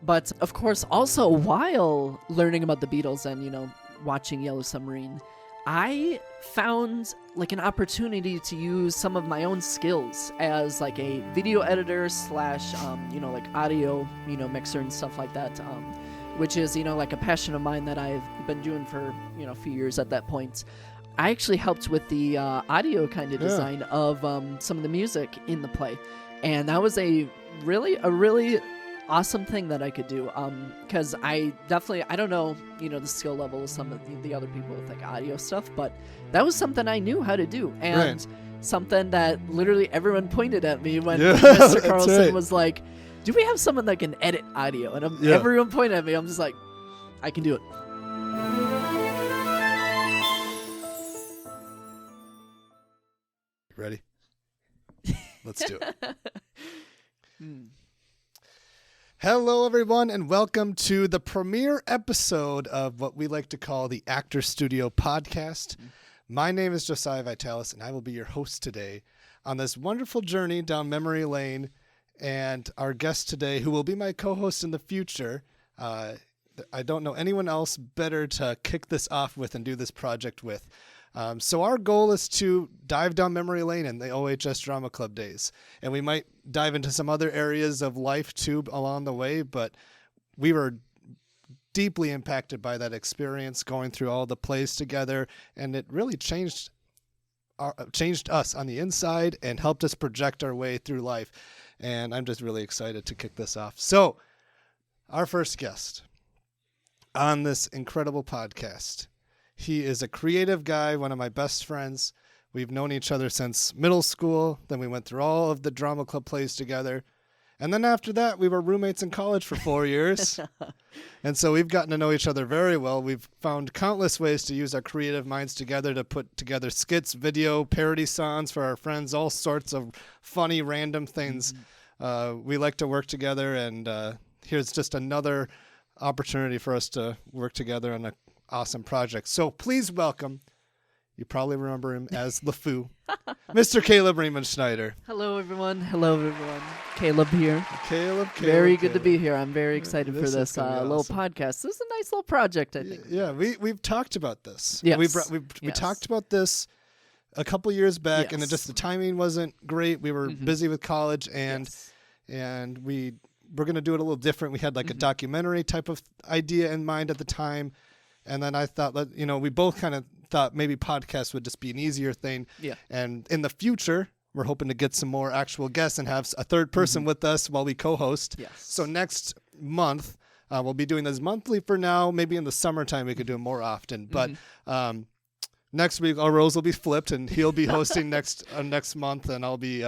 But of course, also while learning about the Beatles and, watching Yellow Submarine, I found like an opportunity to use some of my own skills as like a video editor slash, like audio, mixer and stuff like that, which is, like a passion of mine that I've been doing for, a few years at that point. I actually helped with the audio kind of design of some of the music in the play. And that was a really awesome thing that I could do, because I don't know, the skill level of some of the other people with like audio stuff, but that was something I knew how to do, and something that literally everyone pointed at me when Mr. Carlson was like, do we have someone that can edit audio? And everyone pointed at me. I'm just like, I can do it. Ready? Let's do it. Hello, everyone, and welcome to the premiere episode of what we like to call the Actor Studio Podcast. My name is Josiah Vitalis, and I will be your host today on this wonderful journey down memory lane. And our guest today, who will be my co-host in the future, I don't know anyone else better to kick this off with and do this project with. So our goal is to dive down memory lane in the OHS Drama Club days. And we might dive into some other areas of life too along the way, but we were deeply impacted by that experience going through all the plays together. And it really changed us on the inside and helped us project our way through life. And I'm just really excited to kick this off. So our first guest on this incredible podcast, he is a creative guy, one of my best friends. We've known each other since middle school. Then we went through all of the drama club plays together. And then after that, we were roommates in college for 4 years. And so we've gotten to know each other very well. We've found countless ways to use our creative minds together to put together skits, video, parody songs for our friends, all sorts of funny, random things. We like to work together, and here's just another opportunity for us to work together on a awesome project. So please welcome, you probably remember him as Lefou, Mr. Caleb Riemenschneider. Hello, everyone. Caleb here. Caleb. Very good to be here. I'm very excited for this little awesome podcast. This is a nice little project, I think. Yeah, we've talked about this. Yes. We talked about this a couple years back, and the timing wasn't great. We were busy with college, and we're going to do it a little different. We had like a documentary type of idea in mind at the time. And then I thought that, we both kind of thought maybe podcasts would just be an easier thing. Yeah. And in the future, we're hoping to get some more actual guests and have a third person with us while we co-host. Yes. So next month, we'll be doing this monthly for now. Maybe in the summertime, we could do it more often. But next week, our roles will be flipped, and he'll be hosting next month, and I'll be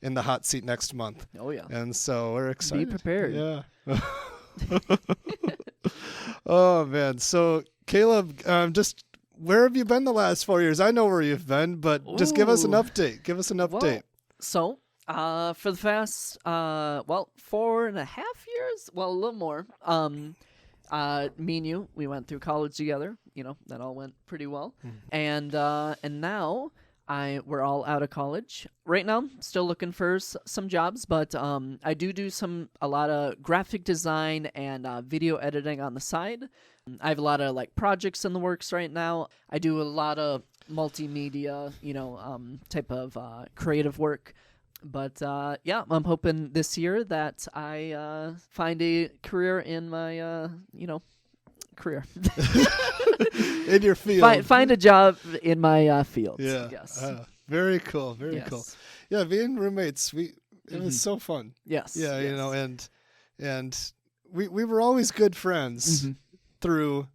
in the hot seat next month. Oh, yeah. And so we're excited. Be prepared. Yeah. Oh, man. So, Caleb, just where have you been the last 4 years? I know where you've been, but just give us an update. Well, so, for the past, 4.5 years, a little more, me and you, we went through college together. That all went pretty well. And now we're all out of college. Right now, still looking for some jobs, but I do a lot of graphic design and video editing on the side. I have a lot of projects in the works right now. I do a lot of multimedia, type of creative work. But I'm hoping this year that I find a career in my, career. In your field. Find a job in my field. Yeah. Yes. Very cool. Very cool. Yeah, being roommates, it was so fun. Yes. Yeah, and we were always good friends through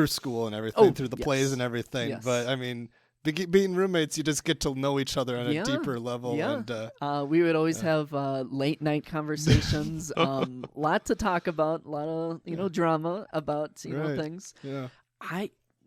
school and everything, through the plays and everything. Yes. But I mean, being roommates, you just get to know each other on a deeper level. Yeah. And we would always have late night conversations, lot to talk about, a lot of drama about things. Yeah.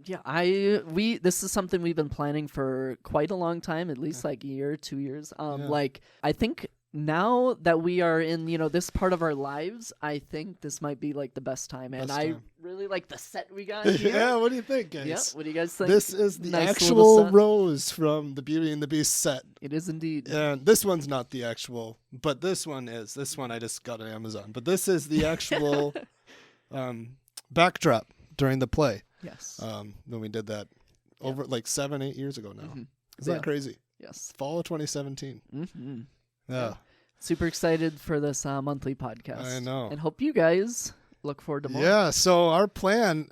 This is something we've been planning for quite a long time, at least a year, 2 years. I think now that we are in, this part of our lives, I think this might be the best time. And I really really like the set we got here. Yeah, what do you think, guys? Yeah, what do you guys think? This is the Nice actual little set. Rose from the Beauty and the Beast set. It is indeed. And this one's not the actual, but this one is. This one I just got on Amazon. But this is the actual backdrop during the play. Yes. When we did that over like 7-8 years ago now. Mhm. Isn't that crazy? Yes. Fall of 2017. Mm-hmm. Yeah. Super excited for this monthly podcast. I know. And hope you guys look forward to more. Yeah. So our plan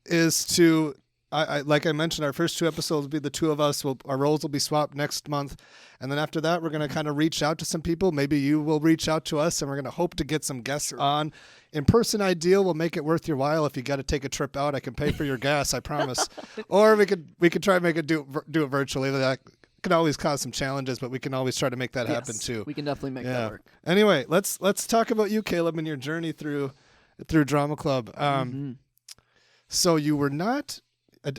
is to, like I mentioned, our first 2 episodes will be the 2 of us. Our roles will be swapped next month. And then after that, we're going to kind of reach out to some people. Maybe you will reach out to us, and we're going to hope to get some guests on. In-person ideal will make it worth your while. If you got to take a trip out, I can pay for your gas, I promise. Or we could try to do it virtually. That can always cause some challenges, but we can always try to make that happen too. We can definitely make that work. Anyway, let's talk about you, Caleb, and your journey through Drama Club. So you were not in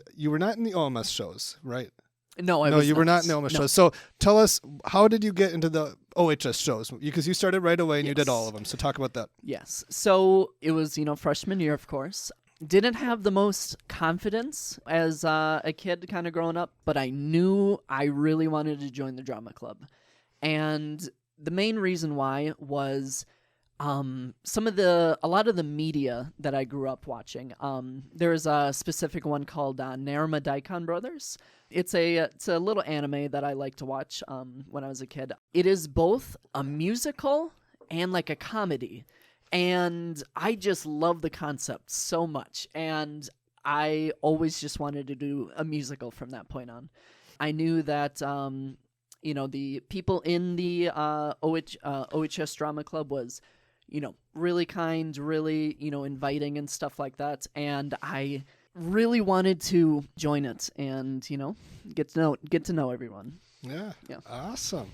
the OMS shows, right? No, you were not in the OMS shows. So tell us, how did you get into the OHS shows? Because you started right away and you did all of them. So talk about that. Yes. So it was, freshman year, of course. Didn't have the most confidence as a kid kind of growing up, but I knew I really wanted to join the drama club. And the main reason why was a lot of the media that I grew up watching. There's a specific one called Narama Daikon Brothers. It's a little anime that I like to watch when I was a kid. It is both a musical and like a comedy. And I just love the concept so much. And I always just wanted to do a musical from that point on. I knew that, the people in the OHS Drama Club was, really kind, really, inviting and stuff like that. And I really wanted to join it and, get to know everyone. Yeah. Awesome.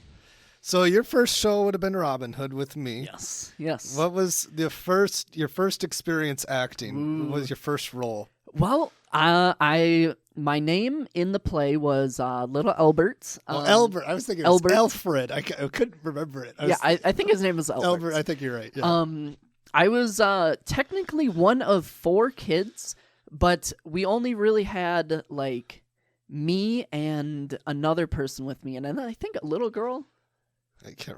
So your first show would have been Robin Hood with me. Yes. What was your first experience acting? Ooh. What was your first role? Well, my name in the play was Little Albert. Albert. I was thinking it was Alfred. I couldn't remember it. I think his name was Albert. Albert. I think you're right. Yeah. I was technically one of 4 kids, but we only really had like me and another person with me, and then I think a little girl. I can't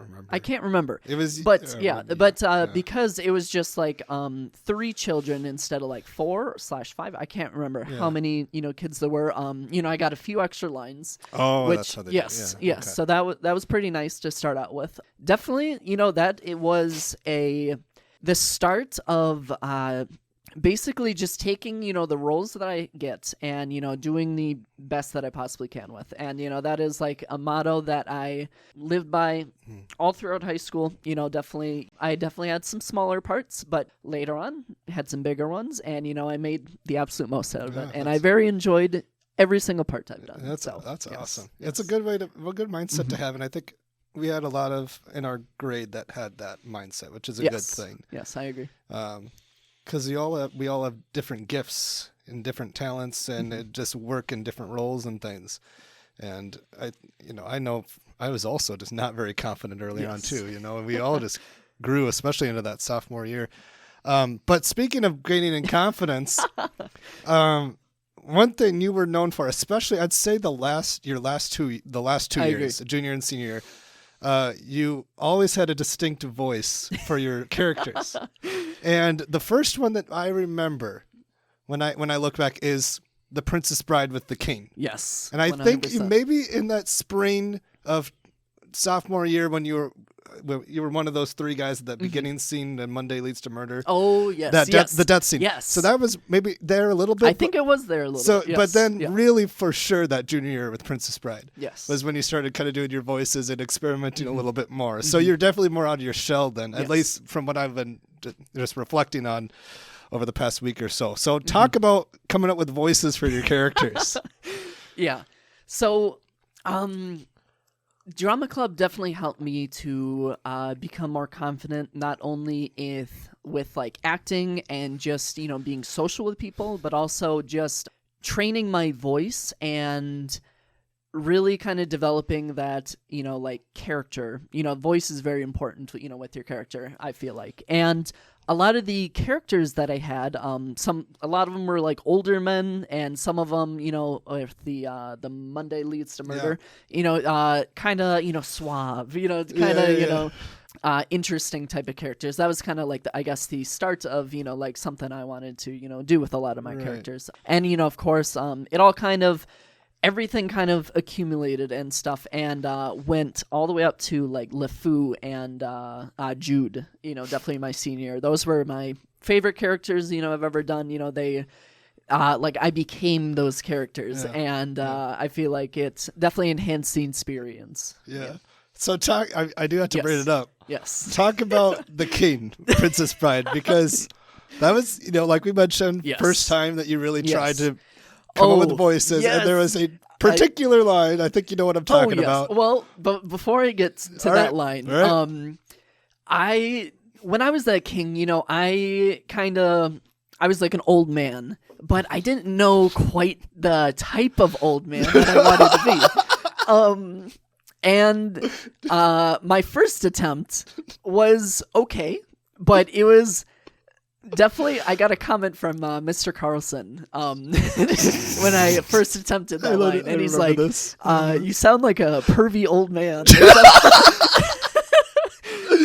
remember. It was, because it was just like 3 children instead of like 4/5. I can't remember how many kids there were. I got a few extra lines. Oh, that's how they yes. Okay. So that was pretty nice to start out with. Definitely, that it was the start of basically just taking, the roles that I get and, doing the best that I possibly can with. And, that is like a motto that I lived by all throughout high school. I definitely had some smaller parts, but later on had some bigger ones. And, I made the absolute most out of it. And I very enjoyed every single part I've done. That's awesome. Yes. It's a good mindset to have. And I think we had a lot of in our grade that had that mindset, which is a good thing. Yes, I agree. Because we all have different gifts and different talents, and it just work in different roles and things. And I know I was also just not very confident early on too. And we all just grew, especially into that sophomore year. But speaking of gaining in confidence, one thing you were known for, especially I'd say the last 2 years, junior and senior year. You always had a distinct voice for your characters. And the first one that I remember when I look back is The Princess Bride with the King. Yes. And I 100%. Think maybe in that spring of sophomore year when you were one of those 3 guys at that beginning scene that Monday Leads to Murder. Oh, yes. The death scene. Yes. So that was maybe there a little bit. I think it was there a little bit. Yes. But then really for sure that junior year with Princess Bride was when you started kind of doing your voices and experimenting a little bit more. So you're definitely more out of your shell then, at least from what I've been just reflecting on over the past week or so. So talk about coming up with voices for your characters. Yeah. So, Drama Club definitely helped me to become more confident, not only with like acting and just, being social with people, but also just training my voice and really kind of developing that, like character. Voice is very important, with your character, I feel like. And a lot of the characters that I had, a lot of them were like older men, and some of them, with the Monday Leads to Murder, kind of, suave, interesting type of characters. That was kind of like, I guess, the start of, like something I wanted to, do with a lot of my characters. And, of course, it all everything kind of accumulated and stuff, and went all the way up to like Lefou and Jude, definitely my senior. Those were my favorite characters, I've ever done. They like I became those characters, and I feel like it's definitely enhanced the experience. Yeah. So I do have to bring it up. Yes. Talk about the king, Princess Bride, because that was, like we mentioned, first time that you really tried to come up with the voices, and there was a particular line. I think you know what I'm talking about. Well, but before I get to that line, when I was that king, I was like an old man, but I didn't know quite the type of old man that I wanted to be. And my first attempt was okay, but it was definitely, I got a comment from Mr. Carlson when I first attempted that line, and he's like, "You sound like a pervy old man."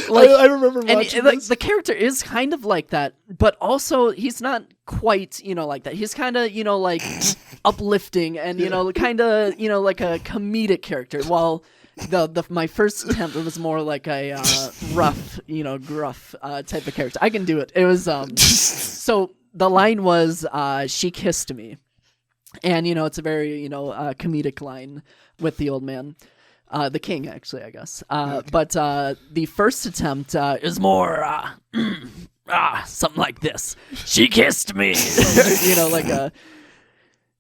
I remember watching this. The character is kind of like that, but also he's not quite, like that. He's kind of, like uplifting and, kind of, like a comedic character. While my first attempt was more like a rough, gruff type of character. I can do it. It was so the line was "She kissed me," and it's a very comedic line with the old man, the king actually, I guess. But the first attempt is more something like this: "She kissed me," like a.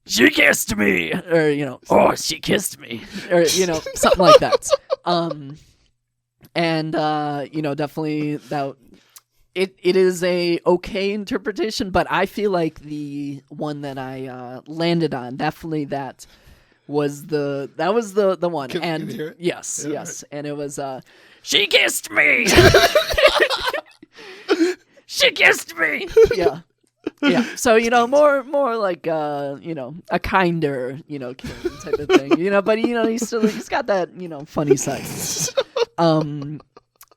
"She kissed me," or "Oh, she kissed me," or something like that. And definitely that it is a okay interpretation, but I feel like the one that I landed on, definitely that was the one. Can you hear it? Yes, right. And it was "She kissed me." "She kissed me." Yeah. Yeah, so more like a kinder king type of thing, but he's got that funny side.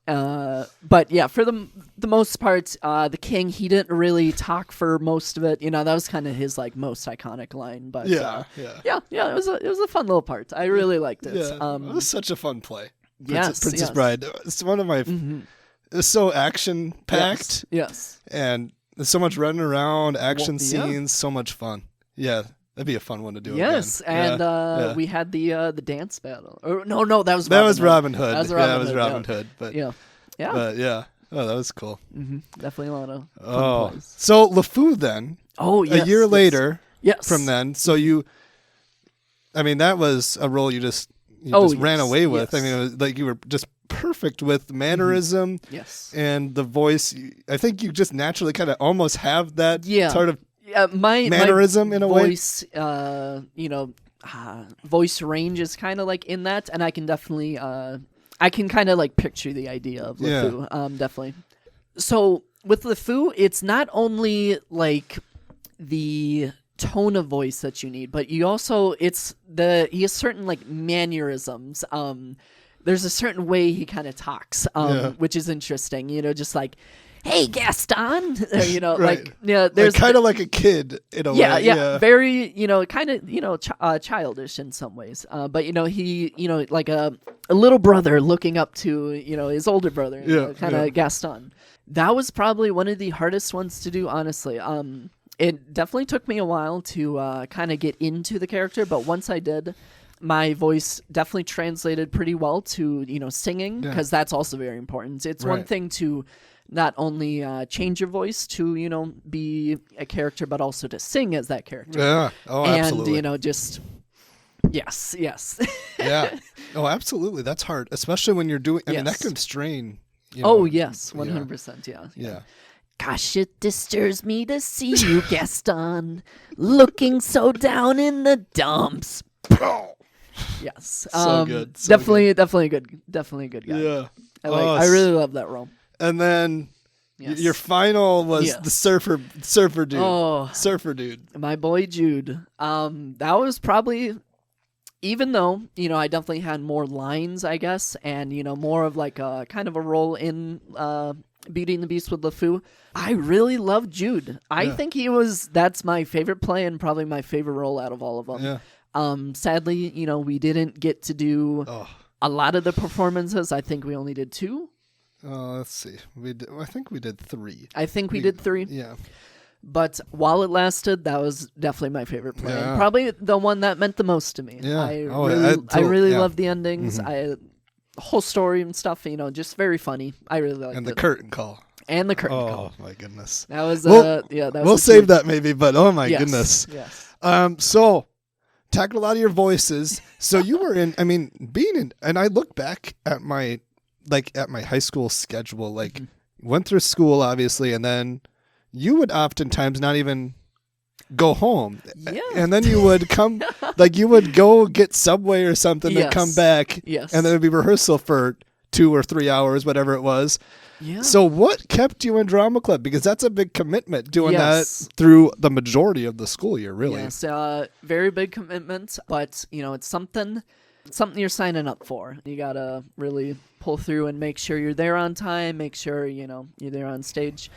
But yeah, for the most part, the king, he didn't really talk for most of it. That was kind of his like most iconic line. But it was a fun little part. I really liked it. Yeah, it was such a fun play. Princess Bride. It's one of my. It was so action packed. Yes. And there's so much running around, action scenes, so much fun. Yeah, that'd be a fun one to do. Yes, again. And we had the dance battle. Or no, that was Robin Hood. That was Robin Hood. But yeah. But yeah. Oh, that was cool. Mm-hmm. Definitely a lot of fun plays. So Lefou then. Oh, yes. A year later. Yes. From then, so that was a role you just ran away with. Yes. I mean, it was like you were just perfect with mannerism, and the voice. I think you just naturally kind of almost have that sort of mannerism in a voice, voice range is kind of like in that, and I can definitely, I can kind of like picture the idea of Lefou, definitely. So with Lefou, it's not only like the tone of voice that you need, but you also he has certain like mannerisms. There's a certain way he kind of talks, which is interesting. just like, "Hey, Gaston," right. Like there's kind of like a kid in a way. Yeah, very, kind of, childish in some ways. But he, like a little brother looking up to, his older brother, kind of Gaston. That was probably one of the hardest ones to do, honestly. It definitely took me a while to kind of get into the character, but once I did, my voice definitely translated pretty well to, singing, because that's also very important. It's one thing to not only change your voice to, be a character, but also to sing as that character. Yeah. Oh, absolutely. And, just, yes. Yeah. Oh, absolutely. That's hard, especially when you're doing, I mean, that can strain. Oh, yes. 100%. Yeah. "Gosh, it disturbs me to see you, Gaston, looking so down in the dumps." Yes. So good. So definitely good. Definitely a good guy. Yeah. I really love that role. And then Yes. your final was the surfer dude. Oh, Surfer dude. my boy Jude. That was probably, even though, I definitely had more lines, I guess, and, more of like a kind of a role in Beauty and the Beast with Lefou, I really loved Jude. I think that's my favorite play and probably my favorite role out of all of them. Yeah. Sadly, we didn't get to do a lot of the performances. I think we only did 2. Let's see. I think we did 3. I think we did 3. Yeah. But while it lasted, that was definitely my favorite play. Yeah. And probably the one that meant the most to me. Yeah. I really loved the endings. The whole story and stuff, just very funny. I really liked it. And the curtain call. And the curtain call. Oh my goodness. That was we'll save that maybe, but oh my goodness. Yes. So tackled a lot of your voices. So you were and I look back at my high school schedule, went through school obviously, and then you would oftentimes not even go home. Yeah. And then you would come, you would go get Subway or something and come back. Yes. And then it would be rehearsal for 2 or 3 hours, whatever it was. Yeah. So what kept you in drama club? Because that's a big commitment doing that through the majority of the school year, really. Yes, very big commitment, but it's something you're signing up for. You gotta really pull through and make sure you're there on time, make sure you're there on stage.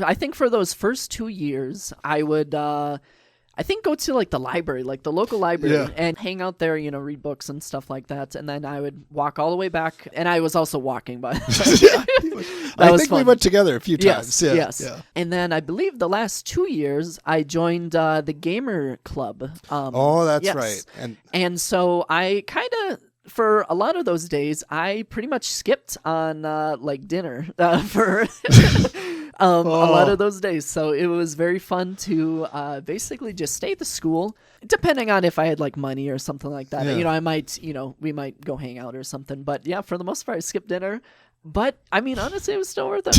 I think for those first 2 years, I would go to the library, the local library, and hang out there, read books and stuff like that. And then I would walk all the way back, and I was also walking by. I think we went together a few times. Yes. And then I believe the last 2 years I joined the gamer club. That's right. And so I kind of, for a lot of those days, I pretty much skipped on dinner for a lot of those days. So it was very fun to basically just stay at the school, depending on if I had money or something like that. Yeah. I might, we might go hang out or something. But yeah, for the most part, I skipped dinner. But honestly, it was still worth it.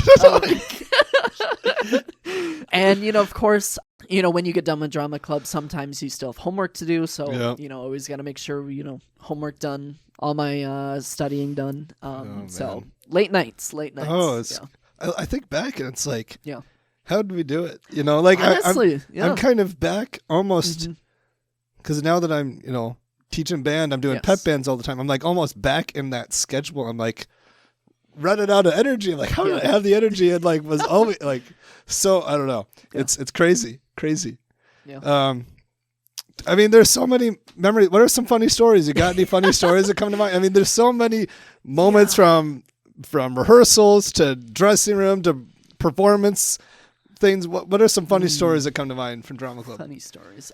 And of course, when you get done with drama club, sometimes you still have homework to do. So always got to make sure homework done, all my studying done. So late nights. Oh, I think back and it's how did we do it? Honestly, I'm kind of back almost because now that I'm teaching band, I'm doing pep bands all the time. I'm almost back in that schedule. I'm running out of energy. How did I have the energy? And was always so I don't know. Yeah. It's crazy. Yeah. There's so many memories. What are some funny stories? You got any funny stories that come to mind? There's so many moments from rehearsals to dressing room to performance things. What are some funny stories that come to mind from drama club? Funny stories.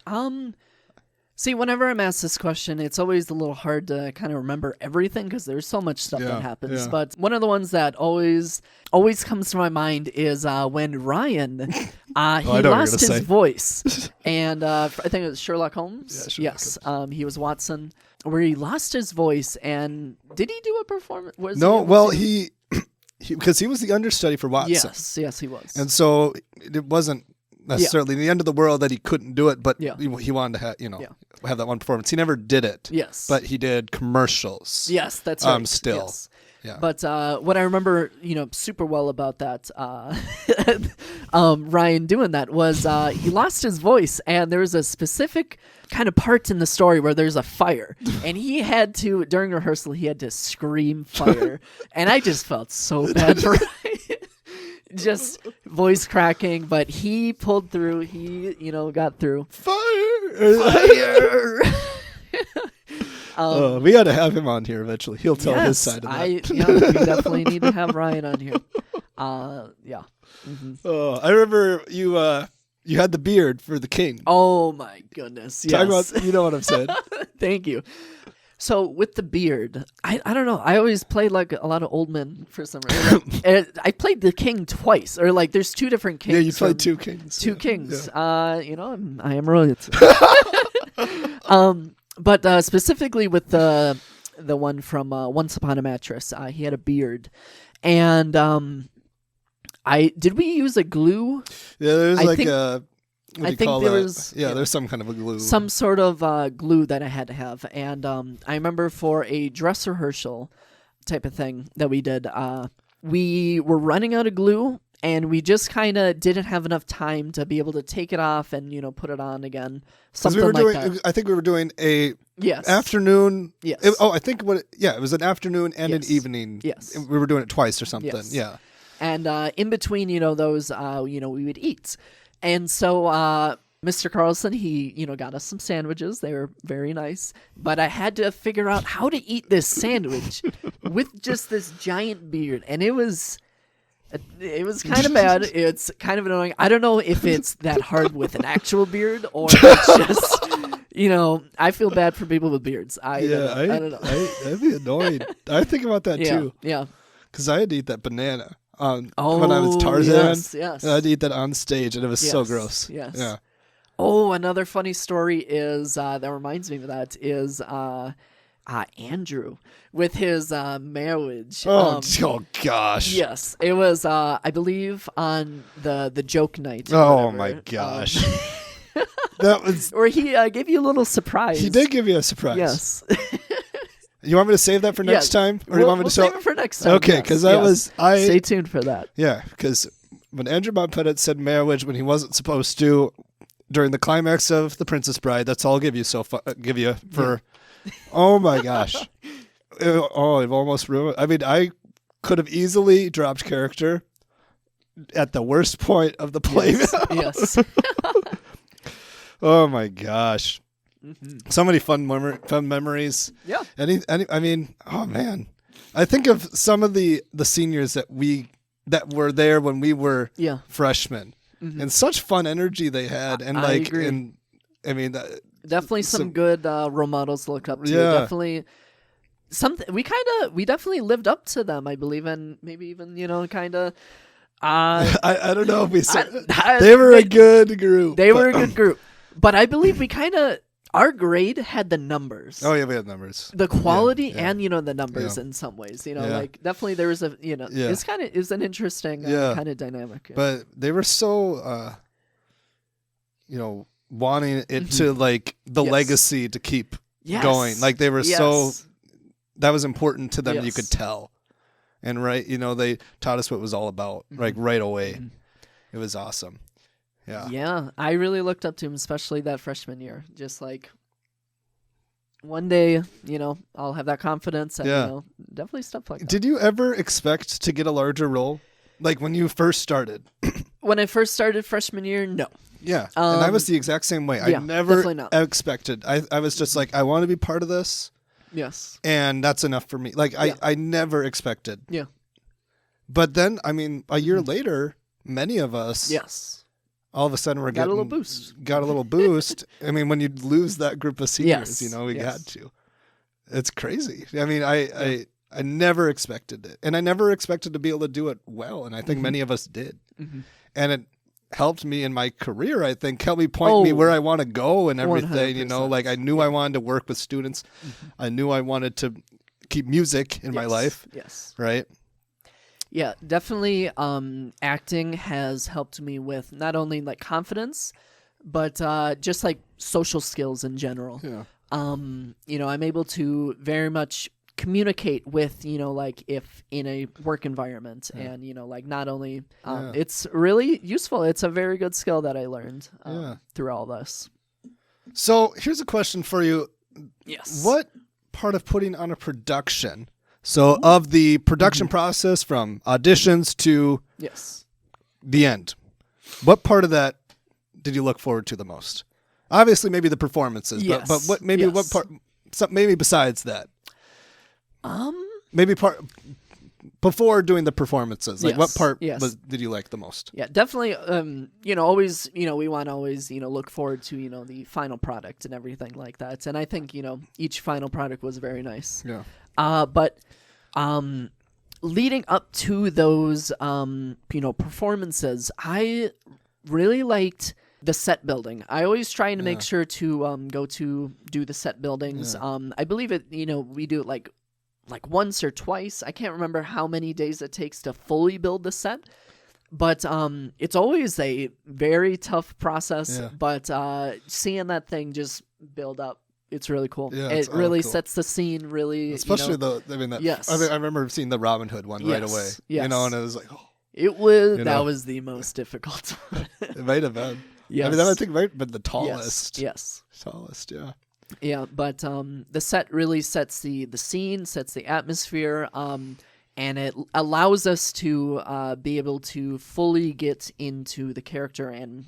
See, whenever I'm asked this question, it's always a little hard to kind of remember everything because there's so much stuff that happens. Yeah. But one of the ones that always comes to my mind is when Ryan, he lost his voice. And I think it was Sherlock Holmes. Yeah, Sherlock Holmes. He was Watson, where he lost his voice. And did he do a performance? He because he was the understudy for Watson. Yes, he was. And so it wasn't necessarily the end of the world that he couldn't do it, but he wanted to have that one performance. He never did it. Yes. But he did commercials. Yes, that's right. Still. Yes. Yeah. But what I remember, super well about that, Ryan doing that was he lost his voice, and there was a specific kind of part in the story where there's a fire, and he had to, during rehearsal, he had to scream fire, and I just felt so bad for Ryan. Just voice cracking, but he pulled through. He, got through. Fire! We got to have him on here eventually. He'll tell his side of that. We definitely need to have Ryan on here. Yeah. Mm-hmm. I remember you had the beard for the king. Oh my goodness! Yes. Talk about, you know what I'm saying. Thank you. So with the beard, I don't know. I always played a lot of old men for some reason. I played the king twice, or there's 2 different kings. Yeah, you played 2 kings. 2 kings. Yeah. I am royalty. But specifically with the one from Once Upon a Mattress, he had a beard, and did we use a glue? Yeah, there's what do you think call there that? was There's some kind of a glue. some sort of glue that I had to have. And I remember for a dress rehearsal type of thing that we did, we were running out of glue, and we just kind of didn't have enough time to be able to take it off and, put it on again. Something that. I think we were doing a Yes. afternoon. Yes. I think it was an afternoon and an evening. Yes. We were doing it twice or something. Yes. Yeah. And in between, those, we would eat. And so Mr. Carlson, he, got us some sandwiches. They were very nice. But I had to figure out how to eat this sandwich with just this giant beard. And it was kind of bad. It's kind of annoying. I don't know if it's that hard with an actual beard or if it's just, I feel bad for people with beards. I don't know. I'd be annoyed. I think about that too. Yeah. Because I had to eat that banana when I was Tarzan. Yes. I had to eat that on stage, and it was so gross. Yes. Yeah. Oh, another funny story is that reminds me of that is Andrew with his marriage. Oh gosh. Yes, it was I believe on the joke night. Oh my gosh. That was. Or he gave you a little surprise. He did give you a surprise. Yes. You want me to save that for next time, or you want me to save it for next time? Okay, because Stay tuned for that. Yeah, because when Andrew Bob Pettit said marriage when he wasn't supposed to during the climax of The Princess Bride, that's all I'll give you for. Oh my gosh. I've almost ruined. I mean, I could have easily dropped character at the worst point of the play. Yes. Oh my gosh. Mm-hmm. So many fun memories. Yeah. I mean, oh man. I think of some of the seniors that were there when we were freshmen. Mm-hmm. And such fun energy they had, and I agree. Definitely some good role models to look up to. Yeah. Definitely something we definitely lived up to them, I believe, and maybe even kind of. I don't know if we said they were a good group. They were a good group, but I believe we kind of. Our grade had the numbers. Oh yeah, we had numbers. The quality and the numbers in some ways. Like definitely there was it was an interesting kind of dynamic. But they were so wanting it to like the legacy to keep going. Like they were so that was important to them. You could tell. And they taught us what it was all about like right away. Mm-hmm. It was awesome. Yeah. Yeah, I really looked up to him, especially that freshman year. Just like one day, I'll have that confidence and definitely stuff like that. Did you ever expect to get a larger role? Like when you first started? When I first started freshman year, no. Yeah. And I was the exact same way. I never expected. I was just like, I want to be part of this. Yes. And that's enough for me. Like I never expected. Yeah. But then, I mean, a year later, many of us all of a sudden got a little boost. Got a little boost. I mean, when you lose that group of seniors, we got to. It's crazy. I mean, I never expected it. And I never expected to be able to do it well. And I think many of us did. Mm-hmm. And it helped me in my career, I think. Helped me point me where I want to go and everything. 100%. Like I knew I wanted to work with students. Mm-hmm. I knew I wanted to keep music in my life. Yes. Right? Yeah, definitely acting has helped me with not only like confidence, but just like social skills in general. Yeah. I'm able to very much communicate with, like if in a work environment and, like not only it's really useful. It's a very good skill that I learned through all this. So here's a question for you. Yes. What part of putting on a production of the production process from auditions to the end, what part of that did you look forward to the most? Obviously, maybe the performances, but what part? Maybe besides that, maybe part before doing the performances. Like what part did you like the most? Yeah, definitely. Always, we want to always, look forward to, the final product and everything like that. And I think, each final product was very nice. Yeah. But leading up to those, performances, I really liked the set building. I always try to make sure to go to do the set buildings. Yeah. I believe it. We do it like once or twice. I can't remember how many days it takes to fully build the set, But it's always a very tough process. Yeah. But seeing that thing just build up, it's really cool. Yeah, it it's all really cool. sets the scene. Really, Especially Yes. I remember seeing the Robin Hood one right away. Yes. And it was like, oh, it was You that know. was the most difficult. it might have been. Yes. I mean, that I think might been the tallest. Yes. Tallest, yeah. Yeah, but the set really sets the scene, sets the atmosphere, and it allows us to be able to fully get into the character and,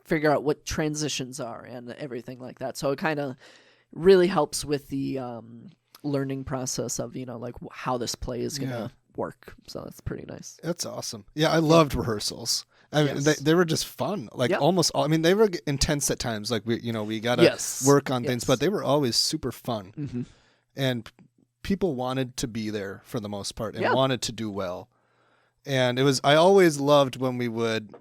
figure out what transitions are and everything like that. So it kind of really helps with the learning process of, like how this play is going to work. So that's pretty nice. That's awesome. Yeah, I loved rehearsals. I mean, Yes. they were just fun. Like Yep. almost all. I mean, they were intense at times. Like we gotta Yes. work on things, Yes. but they were always super fun. Mm-hmm. And people wanted to be there for the most part and Yeah. wanted to do well. And I always loved when we would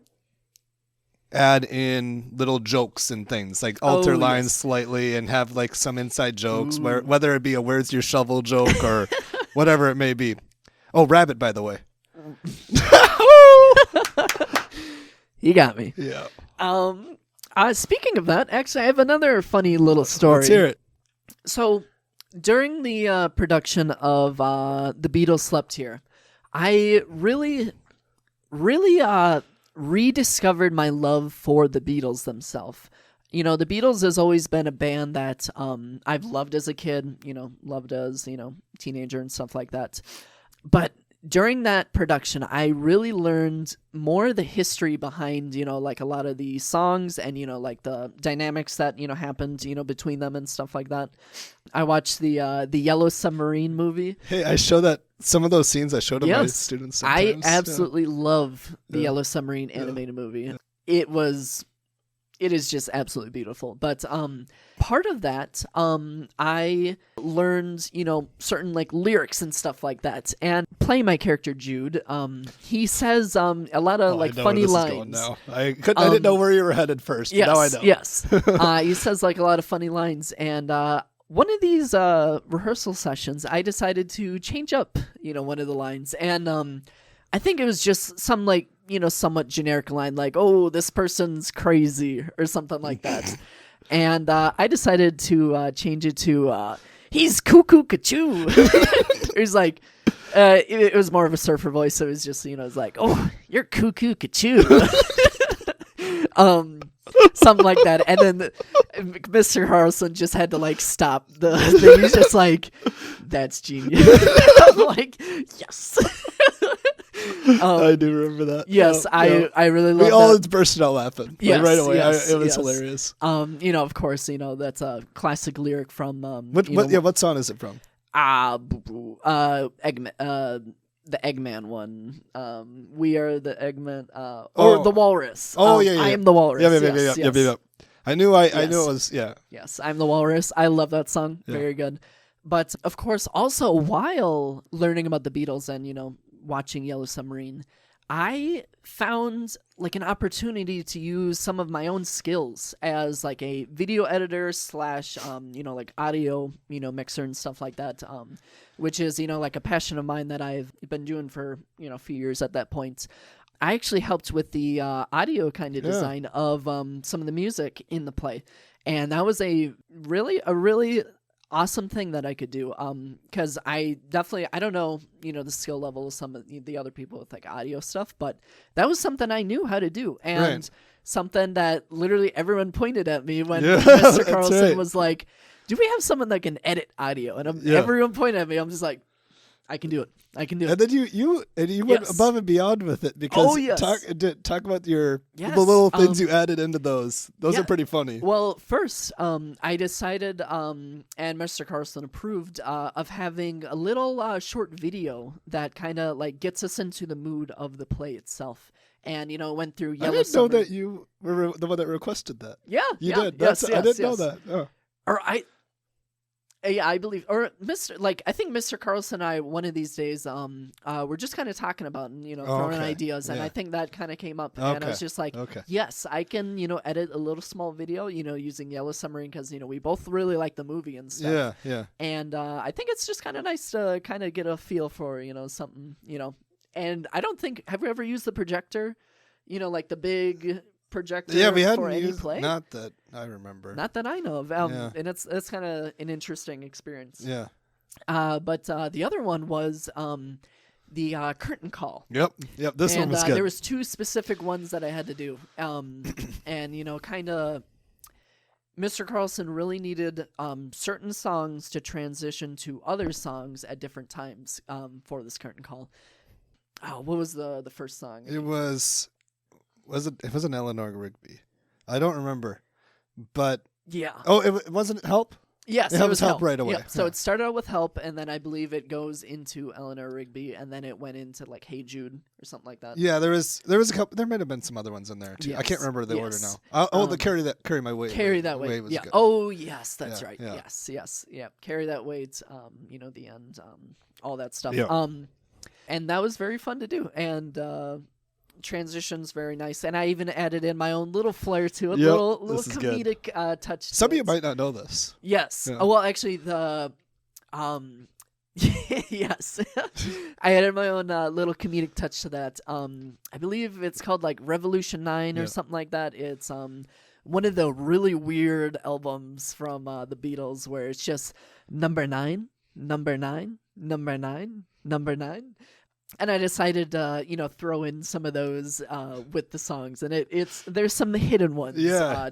add in little jokes and things, like alter Oh, lines yes. slightly and have like some inside jokes, Ooh. whether it be a "Where's your shovel" joke or whatever it may be. Oh, rabbit, by the way. You got me. Yeah. Speaking of that, actually, I have another funny little story. Let's hear it. So, during the production of The Beatles Slept Here, I really rediscovered my love for the Beatles themselves. The Beatles has always been a band that I've loved as a kid, loved as, teenager and stuff like that. But during that production, I really learned more of the history behind, like a lot of the songs and, like the dynamics that, happened, between them and stuff like that. I watched the Yellow Submarine movie. Hey, I show that some of those scenes I show to my students sometimes. I absolutely love the Yeah. Yellow Submarine animated movie. It is just absolutely beautiful. But part of that, I learned, certain like lyrics and stuff like that. And playing my character Jude, he says a lot of I know funny where this is going lines. now. I didn't know where you were headed first. Yes, Now I know. yes. He says like a lot of funny lines, and one of these rehearsal sessions, I decided to change up, one of the lines, and I think it was just some like somewhat generic line like, "Oh, this person's crazy" or something like that, and I decided to change it to "He's cuckoo kachoo." It was like. It was more of a surfer voice, so it was just, it's like, "Oh, you're cuckoo kachoo." Something like that. And then Mr. Carlson just had to like stop the thing. He's just like, "That's genius." I'm like, yes. I do remember that. Yes, Yeah. I really love We all that. bursted out laughing. Like, Yes, right away. yes, It was yes. hilarious. Of course, that's a classic lyric from What song is it from? the Eggman one. We are the Eggman, or Oh. the Walrus. Oh, I am the Walrus. Yeah. I knew I Yes. knew it was, yeah. Yes, I'm the Walrus. I love that song. Yeah. Very good. But of course, also while learning about the Beatles and watching Yellow Submarine, I found like an opportunity to use some of my own skills as like a video editor / like audio mixer and stuff like that, which is like a passion of mine that I've been doing for a few years at that point. I actually helped with the audio kind of design of some of the music in the play, and that was a really awesome thing that I could do, because I don't know the skill level of some of the other people with like audio stuff, but that was something I knew how to do, and Right. something that literally everyone pointed at me when Yeah, Mr. that's Carlson right. was like, "Do we have someone that can edit audio?" And everyone pointed at me. I'm just like, I can do it. And then you went Yes. above and beyond with it because Oh, yes. talk about the Yes, little things you added into those. Those yeah. are pretty funny. Well, first, I decided, and Mr. Carlson approved, of having a little short video that kind of like gets us into the mood of the play itself. And went through I Yellow didn't know Submarine. that you were the one that requested that. Yeah, You yeah, did. Yes, I didn't know yes. that. Oh. Or I believe, or I think Mr. Carlson and I, one of these days, we're just kind of talking about, throwing okay. ideas, and Yeah. I think that kind of came up, and I was just like, Okay. yes, I can, edit a little small video, using Yellow Submarine, because, we both really like the movie and stuff. Yeah. And I think it's just kind of nice to kind of get a feel for, something, and I don't think, have you ever used the projector like the big projector Yeah, we for hadn't any used, play. not that I remember. Not that I know of. Yeah. And it's kind of an interesting experience. Yeah. But the other one was the curtain call. Yep. This one was good. There was 2 specific ones that I had to do. And kind of Mr. Carlson really needed certain songs to transition to other songs at different times for this curtain call. Oh, what was the first song? It was it wasn't Eleanor Rigby. I don't remember. But yeah. Oh, it wasn't Help? Yes, it was Help right away. Yep. So it started out with Help, and then I believe it goes into Eleanor Rigby, and then it went into like Hey Jude or something like that. Yeah, there was a couple. There might have been some other ones in there too. Yes. I can't remember the order now. The Carry My Weight. Carry That Weight. Was yeah. good. Oh yes, that's right. Yeah. Yes. Yeah. Carry That Weight. The end. All that stuff. Yeah. And that was very fun to do, and transitions very nice. And I even added in my own little flair to it, little comedic touch. Some of you might not know this. Yes. Yeah. Well, actually, the yes, I added my own little comedic touch to that. I believe it's called like Revolution 9 or something like that. It's one of the really weird albums from the Beatles where it's just number 9, number 9, number 9, number 9. And I decided to, throw in some of those with the songs, and there's some hidden ones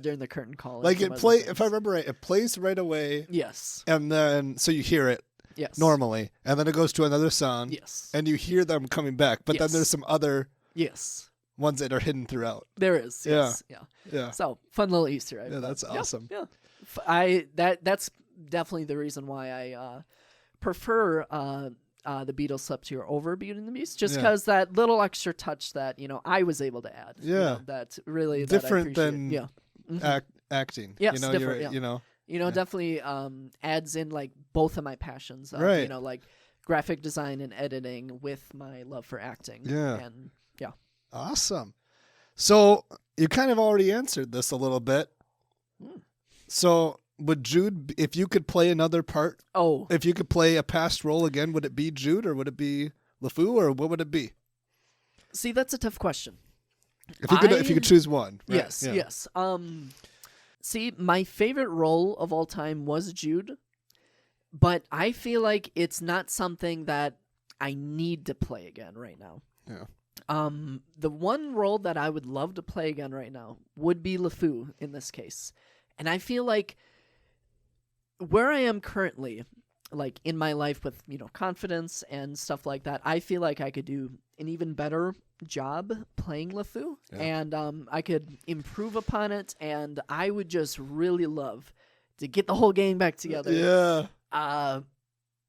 during the curtain call. Like if I remember right, it plays right away. Yes. And then so you hear it. Yes. Normally, and then it goes to another song. Yes. And you hear them coming back, but then there's some other ones that are hidden throughout. There is. Yes. Yeah. So fun little Easter egg. Yeah, that's awesome. Yeah. That's definitely the reason why I prefer the Beatles Slept Here over Beauty and the Beast, just because that little extra touch that I was able to add. Yeah, that's really different that I than acting. Yes, different. Definitely adds in like both of my passions. Right. Like graphic design and editing with my love for acting. Yeah. And awesome. So you kind of already answered this a little bit. So. Would Jude, if you could play another part, if you could play a past role again, would it be Jude or would it be Lefou or what would it be? See, that's a tough question. If you could choose one. Right? Yes. See, my favorite role of all time was Jude, but I feel like it's not something that I need to play again right now. Yeah. The one role that I would love to play again right now would be Lefou in this case. And I feel like where I am currently, like in my life with, confidence and stuff like that, I feel like I could do an even better job playing Lefou, and I could improve upon it, and I would just really love to get the whole gang back together. Yeah.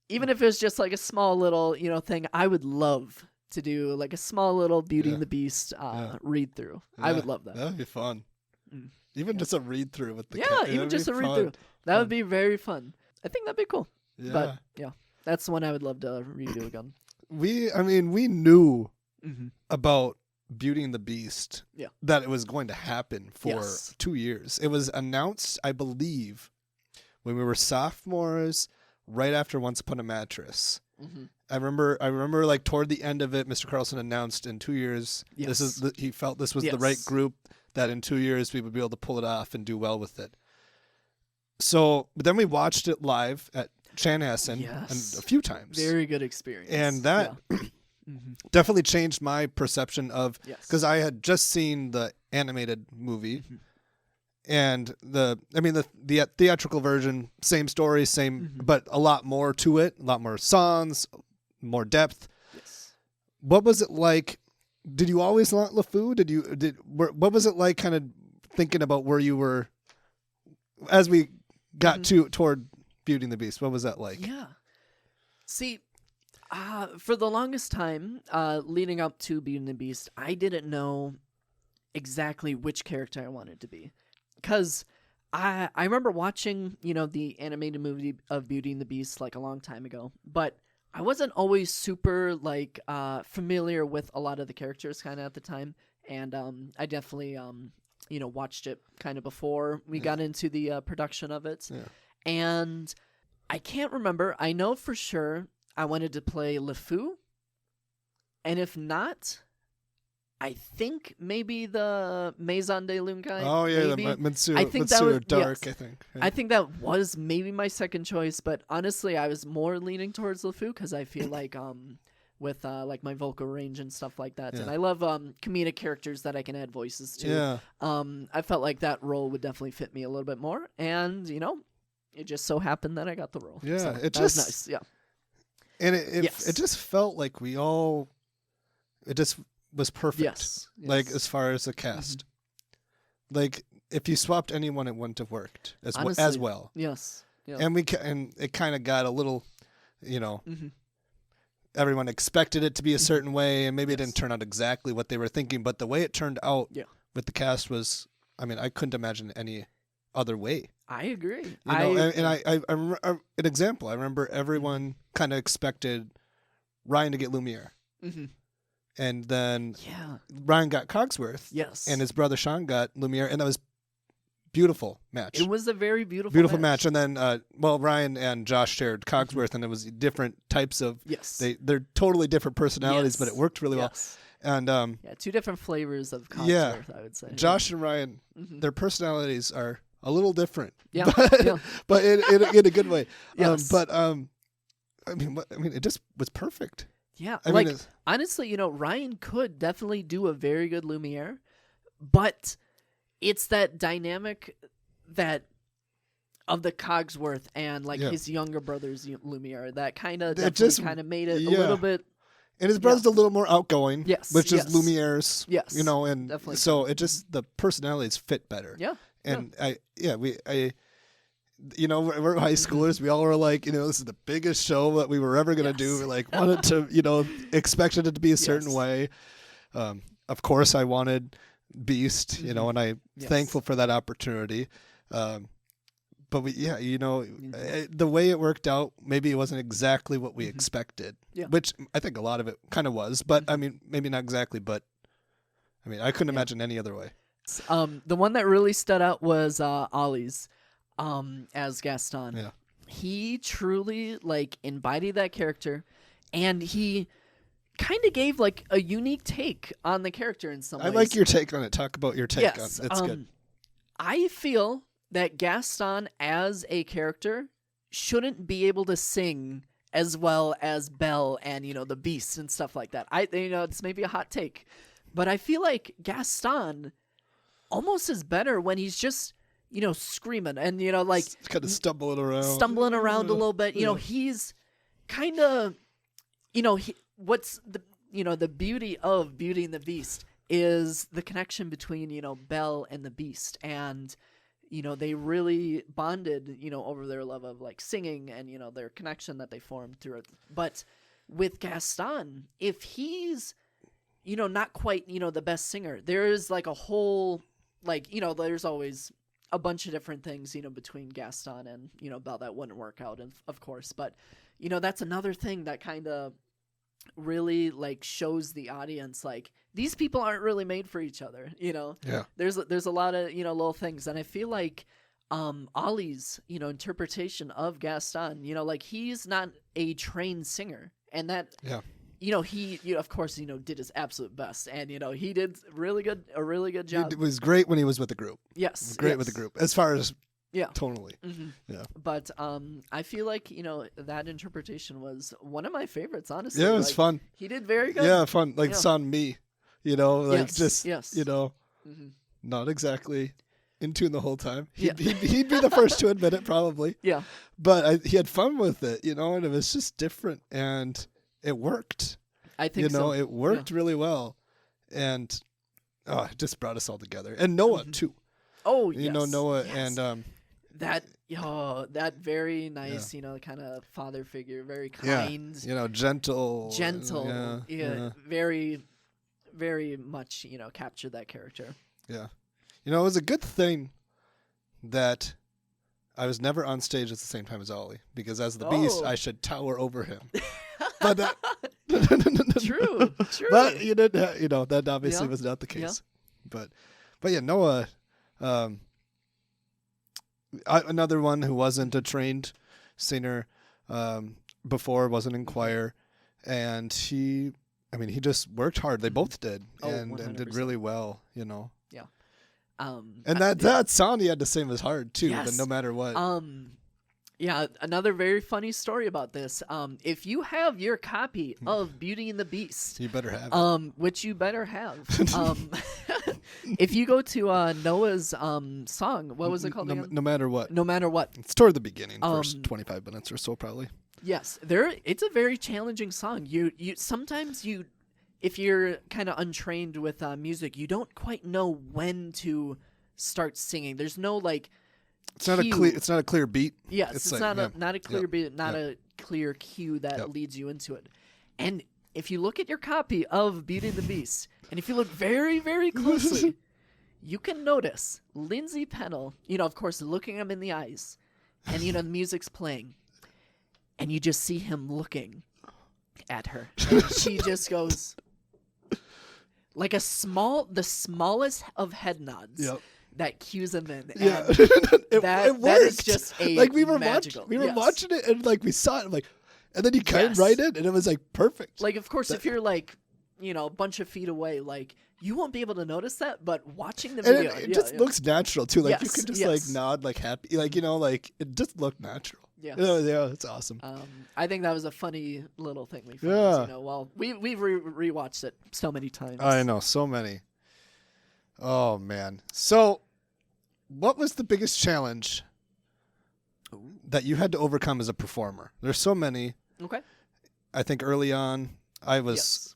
Even if it's just like a small little, thing, I would love to do like a small little Beauty and the Beast read through. I would love that. That'd be fun. Even just a read through with the even just a read through. That would be very fun. I think that'd be cool. Yeah. But that's the one I would love to redo again. We knew about Beauty and the Beast that it was going to happen for 2 years. It was announced, I believe, when we were sophomores, right after Once Upon a Mattress. I remember like toward the end of it, Mr. Carlson announced in 2 years, he felt this was the right group, that in 2 years we would be able to pull it off and do well with it. So, but then we watched it live at Chanhassen and a few times. Very good experience. And that definitely changed my perception of, because I had just seen the animated movie and the theatrical version, same story, but a lot more to it, a lot more songs, more depth. Yes. What was it like? Did you always want Lefou? What was it like kind of thinking about where you were as we got toward Beauty and the Beast? What was that like? Yeah. See, for the longest time, leading up to Beauty and the Beast, I didn't know exactly which character I wanted to be. Because I remember watching, the animated movie of Beauty and the Beast like a long time ago, but I wasn't always super like familiar with a lot of the characters kind of at the time, and I definitely watched it kind of before we got into the production of it, and I can't remember. I know for sure I wanted to play Lefou, and if not, I think maybe the Maison de Lunkai. Oh yeah, maybe. the Mitsuo, I think that was Dark. yes. I think. I think that was maybe my second choice, but honestly, I was more leaning towards Lefou because I feel like with like my vocal range and stuff like that, and I love comedic characters that I can add voices to. Yeah. I felt like that role would definitely fit me a little bit more, and it just so happened that I got the role. Yeah, so it that was nice. Yeah, and it just felt like it just was perfect. Yes. Like as far as the cast, like if you swapped anyone, it wouldn't have worked Honestly, as well. Yes. Yeah. And it kind of got a little, everyone expected it to be a certain way, and maybe it didn't turn out exactly what they were thinking. But the way it turned out with the cast was, I mean, I couldn't imagine any other way. I agree. An example. I remember everyone kind of expected Ryan to get Lumiere. Mm-hmm. And then Ryan got Cogsworth. Yes. And his brother Sean got Lumiere, and that was beautiful match. It was a very beautiful match. And then Ryan and Josh shared Cogsworth, and it was different types of they're totally different personalities, but it worked really well. And two different flavors of Cogsworth, I would say. Josh and Ryan, their personalities are a little different. Yeah. But in a good way. Yes. I mean it just was perfect. Yeah, honestly, Ryan could definitely do a very good Lumiere, but it's that dynamic of the Cogsworth and his younger brother's Lumiere that kind of made it a little bit. And his brother's a little more outgoing, which is Lumiere's, and definitely so it just the personalities fit better. Yeah, and we're high schoolers. We all were like, this is the biggest show that we were ever going to do. We wanted to, expected it to be a certain way. Of course, I wanted Beast, and I'm thankful for that opportunity. But the way it worked out, maybe it wasn't exactly what we expected, which I think a lot of it kind of was. But I mean, maybe not exactly. But I mean, I couldn't imagine any other way. The one that really stood out was Ollie's. As Gaston. Yeah. He truly embodied that character, and he kind of gave a unique take on the character in some ways. I like your take on it. Talk about your take on it. That's good. I feel that Gaston as a character shouldn't be able to sing as well as Belle and the Beast and stuff like that. It's maybe a hot take, but I feel like Gaston almost is better when he's just screaming and kind of stumbling around a little bit. He's kind of what's the beauty of Beauty and the Beast is the connection between Belle and the Beast, and they really bonded over their love of singing and their connection that they formed through it. But with Gaston, if he's not quite the best singer, there is a whole there's always a bunch of different things, between Gaston and, Belle that wouldn't work out, of course. But, that's another thing that kind of really, shows the audience, these people aren't really made for each other, Yeah. There's a lot of, little things. And I feel like Ollie's, interpretation of Gaston, he's not a trained singer. And that... Yeah. He of course did his absolute best, and he did a really good job. It was great when he was with the group. Yes, it was great with the group as far as tonally. Mm-hmm. Yeah, but I feel like that interpretation was one of my favorites. Honestly, yeah, it was fun. He did very good. Yeah, fun. On me, yes. not exactly in tune the whole time. He'd be the first to admit it, probably. Yeah, but he had fun with it, and it was just different and. It worked. I think so. It worked really well, and it just brought us all together. And Noah too. Oh, yes. Noah yes. and that very nice, kind of father figure, very kind. Gentle. Very, very much captured that character. Yeah, it was a good thing that I was never on stage at the same time as Ollie, because as the Beast, I should tower over him. But that true. But that obviously was not the case. Yeah. But yeah, Noah, another one who wasn't a trained singer before, wasn't in choir, and he I mean, he just worked hard. They both did, Oh, and did 100%. really well, you know. Yeah. And that sound he had to sing was hard too, but Yes. no matter what. Yeah, another very funny story about this. If you have your copy of Beauty and the Beast, You better have it. which you better have, if you go to Noah's song, what was it called again? No matter what. No Matter What. It's toward the beginning, first 25 minutes or so probably. Yes, it's a very challenging song. You sometimes if you're kind of untrained with music, you don't quite know when to start singing. There's no like It's not a clear beat. Yes, it's like, not a clear beat, not Yep. a clear cue that Yep. leads you into it. And if you look at your copy of Beauty and the Beast, and if you look very, very closely, you can notice Lindsay Pennell, of course, looking him in the eyes, and the music's playing, and you just see him looking at her, and she just goes like the smallest of head nods. Yep. That cues him in. Yeah. And it that worked. is just a like we were magical. watching Yes. it and like we saw it like, and then he came Yes. right in and it was like perfect. Like, of course, if you're like, a bunch of feet away, like you won't be able to notice that. But watching the and video, it just looks natural too. Like you Yes, could just yes. like nod like happy, like like it just looked natural. Yes. Yeah, it's awesome. I think that was a funny little thing we found. Yeah. Well, we've rewatched it so many times. I know, so many. Oh man. So, what was the biggest challenge that you had to overcome as a performer? There's so many. Okay. I think early on, I was,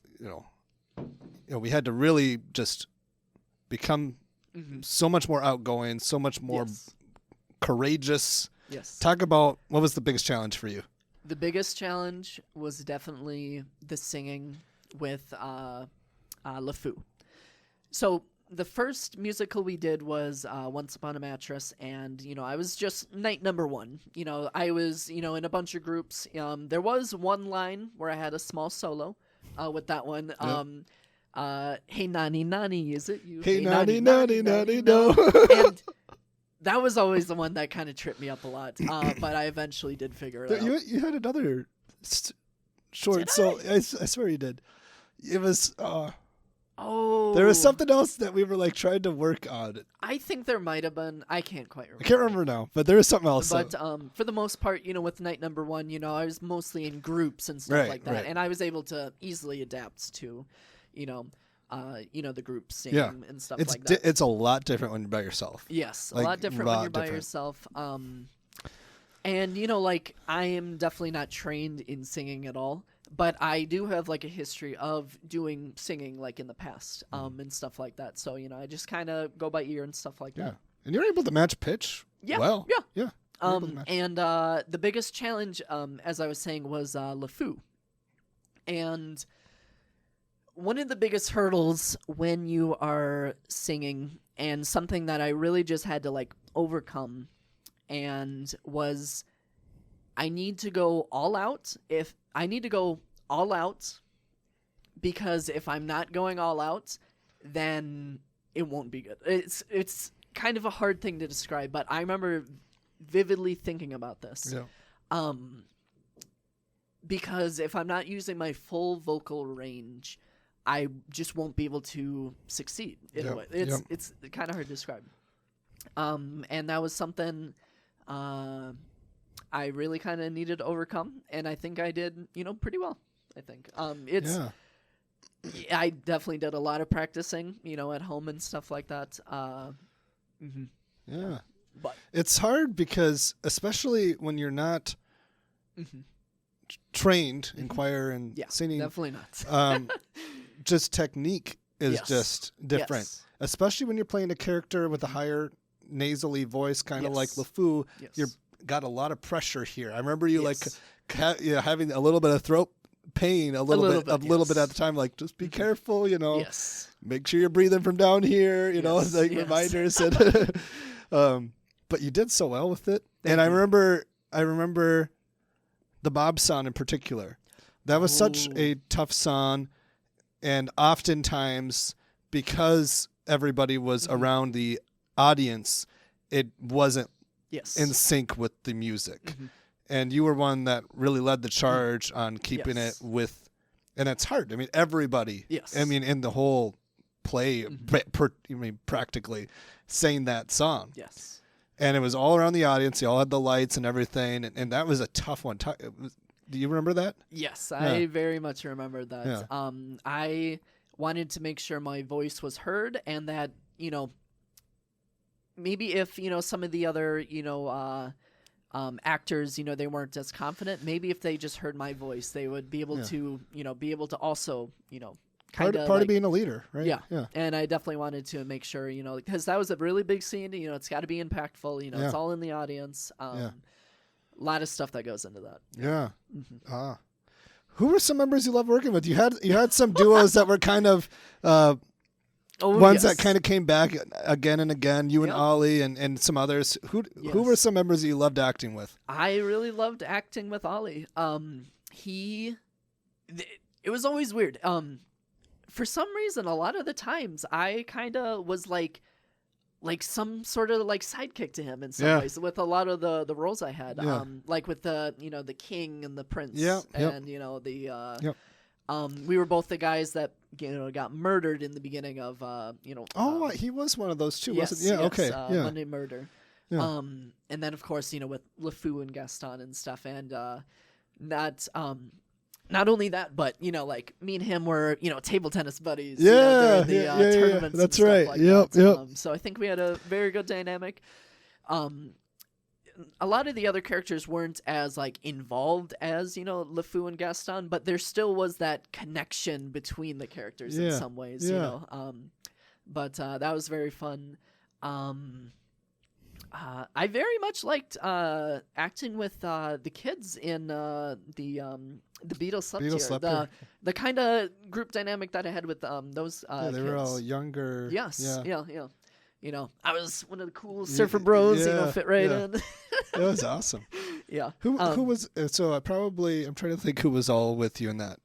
we had to really just become so much more outgoing, so much more Yes. courageous. Yes. Talk about what was the biggest challenge for you? The biggest challenge was definitely the singing with Lefou. So the first musical we did was Once Upon a Mattress, and I was just night number one. I was in a bunch of groups. There was one line where I had a small solo with that one. Hey nani nani, is it you? Hey, nani, nani, nani, no. And that was always the one that kind of tripped me up a lot. But I eventually did figure it out. You had another short, so I swear you did. It was, Oh, there was something else that we were like trying to work on. I think there might have been. I can't quite remember. I can't remember now, but there was something else. But for the most part, with night number one, I was mostly in groups and stuff like that, right. and I was able to easily adapt to, the group singing and stuff like that. It's a lot different when you're by yourself. Yes, like, a lot different when lot you're by different. yourself. And I am definitely not trained in singing at all, but I do have like a history of doing singing like in the past, and stuff like that. So I just kind of go by ear and stuff like Yeah, that. and you're able to match pitch. Yeah, well. yeah. Yeah. you're able to match. And the biggest challenge, as I was saying, was Lefou. And one of the biggest hurdles when you are singing, and something that I really just had to like overcome, and was I need to go all out. If I need to go all out, because if I'm not going all out, then it won't be good. It's kind of a hard thing to describe, but I remember vividly thinking about this. Yeah. Because if I'm not using my full vocal range, I just won't be able to succeed in a way. It's kind of hard to describe. And that was something I really kind of needed to overcome, and I think I did, pretty well. I think I definitely did a lot of practicing, at home and stuff like that. Yeah. But It's hard because, especially when you're not trained in choir and singing, definitely not. just technique is Yes. just different. Yes. Especially when you're playing a character with a higher nasally voice, kind of like Yes. Lefou. Yes. You're got a lot of pressure here. I remember you Yes. having a little bit of throat pain, a little bit yes. at the time. Like, just be careful, Yes. Make sure you're breathing from down here. Yes, like yes. reminders. And but you did so well with it. Thank I you. remember the Bob song in particular. That was such Ooh. a tough song, and oftentimes because everybody was around the audience, it wasn't Yes. in sync with the music. Mhm. And you were one that really led the charge on keeping Yes. it with And it's hard. I mean, everybody, Yes. I mean, in the whole play, practically sang that song. Yes. And it was all around the audience. They all had the lights and everything. And that was a tough one. Do you remember that? Yes, I very much remember that. Yeah. I wanted to make sure my voice was heard, and that, maybe if, some of the other, actors, they weren't as confident, maybe if they just heard my voice, they would be able to, be able to also, Part of being a leader, right? Yeah. Yeah. And I definitely wanted to make sure, because that was a really big scene, it's got to be impactful, it's all in the audience. A lot of stuff that goes into that. Yeah. Mm-hmm. Who were some members you loved working with? You had some duos that were kind of ones that kind of came back again and again. You and Ollie and some others. Who were some members that you loved acting with? I really loved acting with Ollie. It was always weird. For some reason, a lot of the times I kind of was like some sort of like sidekick to him in some ways with a lot of the roles I had. Like with the the king and the prince. And we were both the guys that got murdered in the beginning of he was one of those too, yes, wasn't he? Yes, Okay. Monday Murder. And then of course with Lefou and Gaston and stuff, and not only that, but like me and him were table tennis buddies. During the tournaments. That's and right. Stuff like Yep. that. So I think we had a very good dynamic. A lot of the other characters weren't as like involved as Lefou and Gaston, but there still was that connection between the characters in some ways. But that was very fun. I very much liked acting with the kids in the Beatles Slept Here. The kind of group dynamic that I had with those they kids. were all younger. Yes. Yeah. I was one of the cool surfer bros. Fit right in. That was awesome. Yeah. Who was so? I'm trying to think who was all with you in that.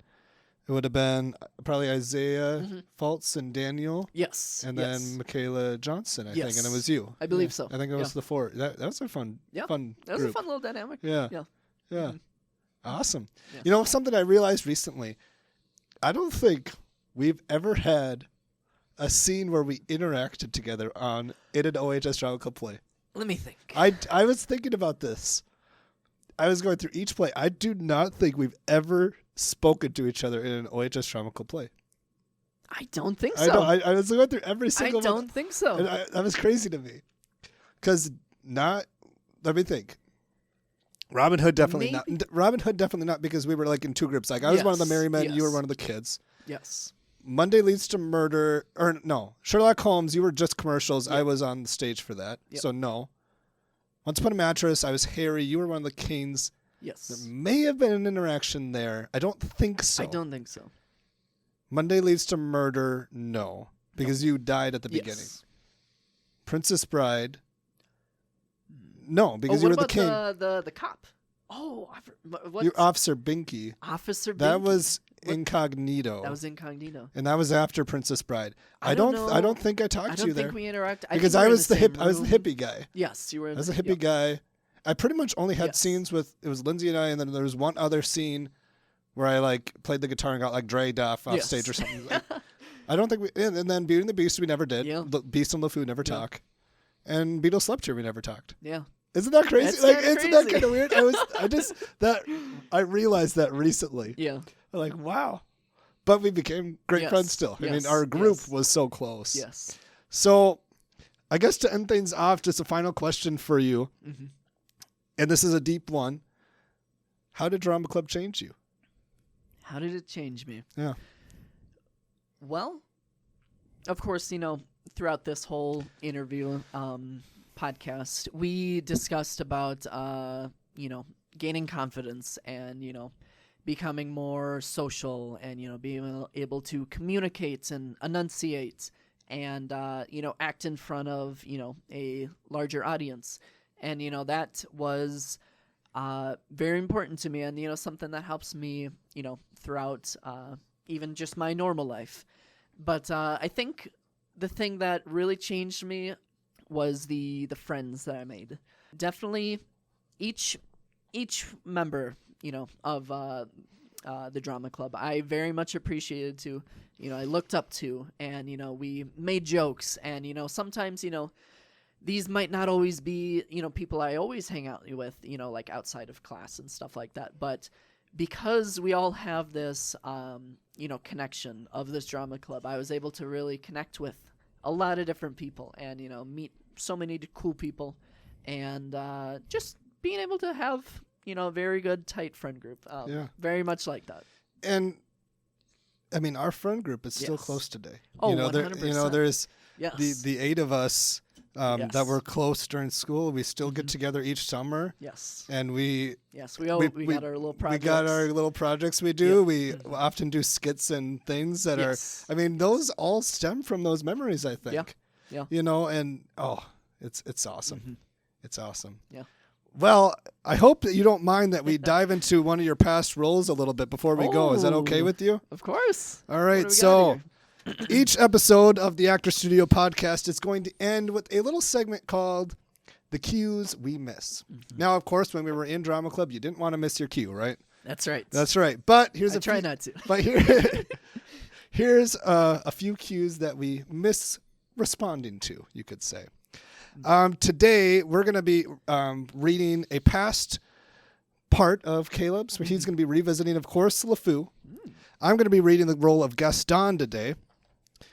It would have been probably Isaiah Fultz and Daniel. Yes. And then Michaela Johnson, I think, and it was you. I believe so. I think it was the four. That was a fun That group. was a fun little dynamic. Yeah. Mm-hmm. Awesome. Yeah. Something I realized recently, I don't think we've ever had a scene where we interacted together in an OHS Drama Club play. Let me think. I was thinking about this. I was going through each play. I do not think we've ever spoken to each other in an OHS Drama Club play. I don't think so. I was going through every single one. I don't think so. And that was crazy to me. Because let me think. Robin Hood definitely not. Robin Hood definitely not, because we were like in two groups. Like I was one of the merry men, you were one of the kids. Yes. Monday Leads to Murder, or no, Sherlock Holmes, you were just commercials. I was on the stage for that. So no. Once Upon a Mattress, I was Harry, you were one of the kings. Yes. There may have been an interaction there. I don't think so. I don't think so. Monday Leads to Murder, no. Because you died at the beginning. Princess Bride, no, because you were the king. The cop. Oh, you're Officer Binky. Officer Binky. That was Incognito. That was Incognito. And that was after Princess Bride. I don't think I talked to you there. I don't think we interacted. Because I was the hippie guy. Yes, you were. I was the hippie guy. I pretty much only had scenes with, it was Lindsay and I, and then there was one other scene where I like played the guitar and got like dragged off stage or something. I don't think we, and then Beauty and the Beast we never did. Yeah. Beast and LeFou never talk. And Beatles Slept Here we never talked. Yeah. Isn't that crazy? Isn't that kind of weird? I realized that recently. Yeah. I'm like, wow. But we became great friends still. I mean, our group was so close. Yes. So I guess to end things off, just a final question for you. Mm-hmm. And this is a deep one. How did Drama Club change you? How did it change me? Yeah. Well, of course, throughout this whole interview podcast, we discussed about, gaining confidence and, becoming more social and, being able to communicate and enunciate and, act in front of, a larger audience. And, that was very important to me and, something that helps me, throughout even just my normal life. But I think the thing that really changed me was the friends that I made. Definitely each member, of the drama club. I very much appreciated to, I looked up to, and, we made jokes, and, sometimes, these might not always be, people I always hang out with, like outside of class and stuff like that. But because we all have this, connection of this drama club, I was able to really connect with a lot of different people and, meet so many cool people, and just being able to have, a very good, tight friend group. Very much like that. And I mean, our friend group is still Yes. close today. Oh, There, 100%. there's Yes. the 8 of us Yes. that were close during school. We still get Mhm. together each summer, Yes. and we We got our little projects. we got our little projects we do. Yep. We Mhm. often do skits and things that Yes. are. I mean, those all stem from those memories. I think. Yeah. And it's awesome. Mhm. It's awesome. Yeah. Well, I hope that you don't mind that we dive into one of your past roles a little bit before we go. Is that okay Oh. with you? Of course. All What right. do we got So here? each episode of the Actor Studio podcast is going to end with a little segment called The Cues We Miss. Mhm. Now, of course, when we were in Drama Club, you didn't want to miss your cue, right? That's right. That's right. But here's I try not to. But here's a few cues that we miss responding to, you could say. Today, we're going to be reading a past part of Caleb's. He's going to be revisiting, of course, Lefou. I'm going to be reading the role of Gaston today,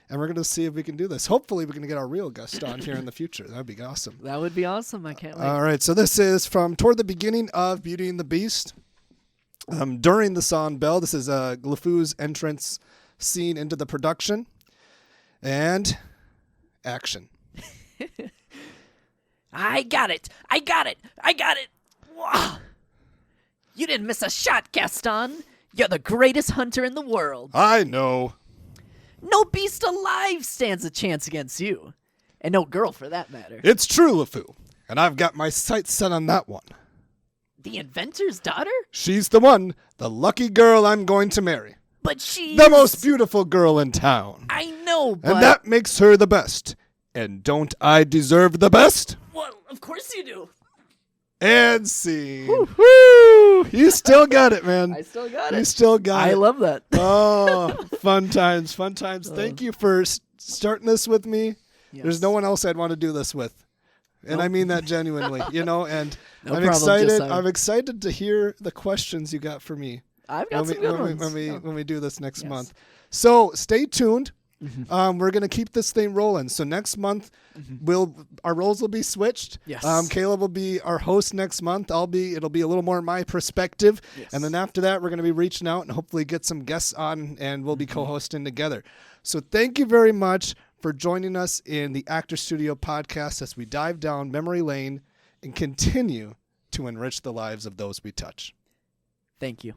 and we're going to see if we can do this. Hopefully, we're going to get our real Gaston here in the future. That would be awesome. That would be awesome. I can't wait. All right, so this is from toward the beginning of Beauty and the Beast. During the song Belle, this is Lefou's entrance scene into the production. And action. I got it. Wow. You didn't miss a shot, Gaston. You're the greatest hunter in the world. I know. No beast alive stands a chance against you. And no girl for that matter. It's true, Lefou. And I've got my sights set on that one. The inventor's daughter? She's the one, the lucky girl I'm going to marry. But she's... The most beautiful girl in town. I know, but... And that makes her the best. And don't I deserve the best? Well, of course you do. And scene. Woo-hoo! You still got it, man. I still got You it. still got it. I love that. Oh, fun times, fun times. Thank you for starting this with me. Yes. There's no one else I'd want to do this with. And I mean that genuinely, and No I'm problem, excited. Josiah. I'm excited to hear the questions you got for me I've got some good ones. when we do this next Yes. month. So stay tuned. Mhm. We're gonna keep this thing rolling. So next month, our roles will be switched. Yes. Caleb will be our host next month. It'll be a little more my perspective. Yes. And then after that, we're gonna be reaching out and hopefully get some guests on, and we'll be co-hosting together. So thank you very much for joining us in the Actor Studio podcast as we dive down memory lane and continue to enrich the lives of those we touch. Thank you.